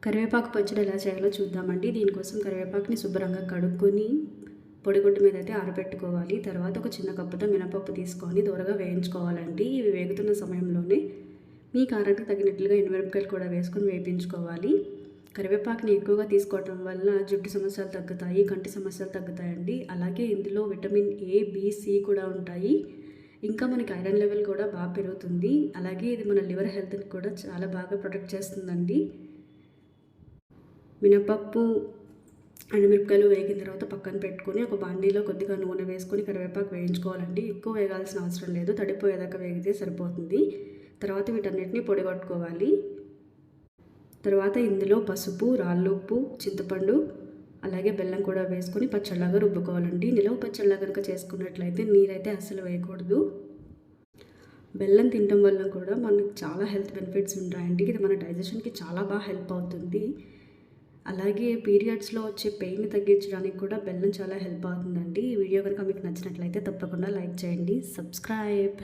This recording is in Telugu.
కరివేపాకు పచ్చడి ఎలా చేయాలో చూద్దామండి. దీనికోసం కరివేపాకుని శుభ్రంగా కడుక్కొని పొడిగుడ్డ మీద అయితే ఆరబెట్టుకోవాలి. తర్వాత ఒక చిన్న కప్పుతో మినపప్పు తీసుకొని దూరగా వేయించుకోవాలండి. ఇవి వేగుతున్న సమయంలోనే మీ కారానికి తగినట్లుగా ఎండుమిరపకాయలు కూడా వేసుకొని వేయించుకోవాలి. కరివేపాకుని ఎక్కువగా తీసుకోవటం వల్ల జుట్టు సమస్యలు తగ్గుతాయి, కంటి సమస్యలు తగ్గుతాయండి. అలాగే ఇందులో విటమిన్ ఏ, బి, సి కూడా ఉంటాయి. ఇంకా మనకి ఐరన్ లెవెల్ కూడా బాగా పెరుగుతుంది. అలాగే ఇది మన లివర్ హెల్త్ని కూడా చాలా బాగా ప్రొటెక్ట్ చేస్తుందండి. మినపప్పు, ఎండుమిరపకాయలు వేగిన తర్వాత పక్కన పెట్టుకొని ఒక బాండీలో కొద్దిగా నూనె వేసుకొని కరివేపాకు వేయించుకోవాలండి. ఎక్కువ వేగాల్సిన అవసరం లేదు, తడిపోయేదాకా వేగితే సరిపోతుంది. తర్వాత వీటన్నిటిని పొడిగొట్టుకోవాలి. తర్వాత ఇందులో పసుపు, రాళ్ళుప్పు, చింతపండు అలాగే బెల్లం కూడా వేసుకొని పచ్చళ్ళగా రుబ్బుకోవాలండి. నిలవ పచ్చళ్ళ కనుక చేసుకున్నట్లయితే నీరైతే అస్సలు వేయకూడదు. బెల్లం తినడం వల్ల కూడా మనకు చాలా హెల్త్ బెనిఫిట్స్ ఉంటాయండి. ఇది మన డైజెషన్కి చాలా బాగా హెల్ప్ అవుతుంది. అలాగే పీరియడ్స్లో వచ్చే పెయిన్ తగ్గించడానికి కూడా బెల్లం చాలా హెల్ప్ అవుతుందండి. ఈ వీడియో కనుక మీకు నచ్చినట్లయితే తప్పకుండా లైక్ చేయండి, సబ్స్క్రైబ్.